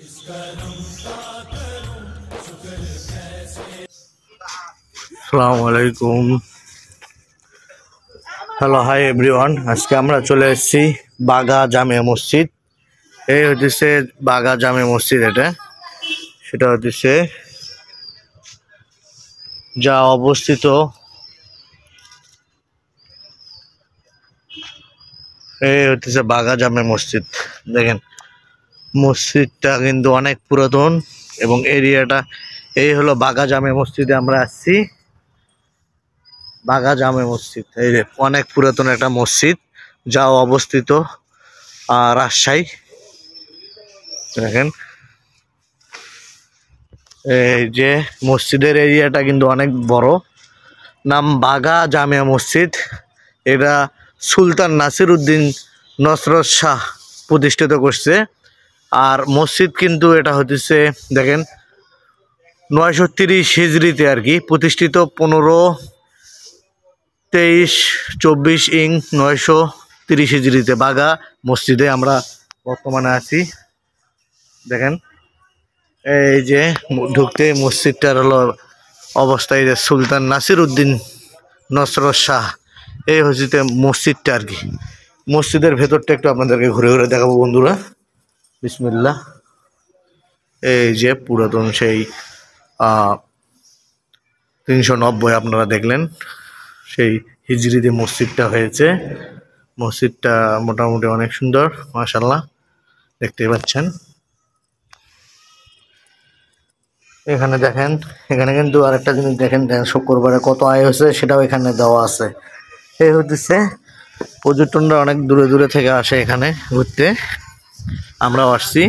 আসসালামু আলাইকুম। Hello, hi everyone. আজকে আমরা চলে এসেছি বাগা জামিয়া মসজিদ। এই হচ্ছে বাগা জামিয়া মসজিদ। সেটা হচ্ছে যা অবস্থিত এই হচ্ছে বাগা জামে মসজিদ। দেখেন মসজিদটা কিন্তু অনেক পুরাতন এবং এরিয়াটা এই হলো বাগা জামে মসজিদে আমরা আসছি। বাগা জামে মসজিদ এই অনেক পুরাতন একটা মসজিদ, যা অবস্থিত রাজশাহী। দেখেন এই যে মসজিদের এরিয়াটা কিন্তু অনেক বড়। নাম বাগা জামিয়া মসজিদ। এটা সুলতান নাসির উদ্দিন নসরত শাহ প্রতিষ্ঠিত করছে। আর মসজিদ কিন্তু এটা হচ্ছে দেখেন 930 হিজরিতে আর কি প্রতিষ্ঠিত। 15-23-24 930 হিজরিতে বাগা মসজিদে আমরা বর্তমানে আছি। দেখেন এই যে ঢুকতে মসজিদটার হলো অবস্থায় যে সুলতান নাসির উদ্দিন নসরত শাহ, এই হচ্ছে মসজিদটা আর কি। মসজিদের ভেতরটা একটু আপনাদেরকে ঘুরে ঘুরে দেখাবো বন্ধুরা। বিসমিল্লাহ। এই যে পুরাতন সেই 390 আপনারা দেখলেন সেই হিজরিতে মসজিদটা হয়েছে। মসজিদটা মোটামুটি অনেক সুন্দর, মাশাআল্লাহ, দেখতে পাচ্ছেন। এখানে দেখেন, এখানে কিন্তু আরেকটা জিনিস দেখেন, শুক্রবারে কত আয় হয়েছে সেটাও এখানে দেওয়া আছে। এই হচ্ছে পর্যটনরা অনেক দূরে দূরে থেকে আসে এখানে ঘুরতে, আমরাও আসছি।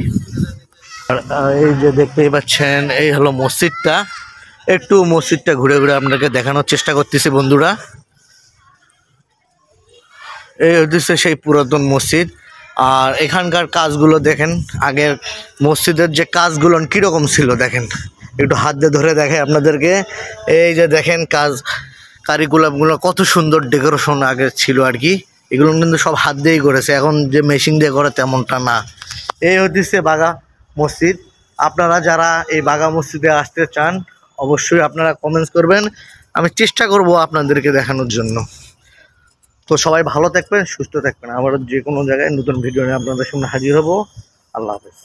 আর এই যে দেখতেই পাচ্ছেন এই হলো মসজিদটা। একটু মসজিদটা ঘুরে ঘুরে আপনাকে দেখানোর চেষ্টা করতেছি বন্ধুরা। এই হচ্ছে সেই পুরাতন মসজিদ। আর এখানকার কাজগুলো দেখেন, আগের মসজিদের যে কাজগুলো কীরকম ছিল দেখেন, একটু হাত দিয়ে ধরে দেখে আপনাদেরকে। এই যে দেখেন কাজ কারিকুলামগুলো কত সুন্দর ডেকোরেশন আগে ছিল আর কি। এগুলো কিন্তু সব হাত দিয়েই করেছে, এখন যে মেশিন দিয়ে করে তেমনটা না। এই হচ্ছে বাগা মসজিদ। আপনারা যারা এই বাগা মসজিদে আসতে চান অবশ্যই আপনারা কমেন্টস করবেন, আমি চেষ্টা করব আপনাদেরকে দেখানোর জন্য। তো সবাই ভালো থাকবেন, সুস্থ থাকবেন। আবারও যে কোনো জায়গায় নতুন ভিডিও নিয়ে আপনাদের সামনে হাজির হব। আল্লাহ হাফেজ।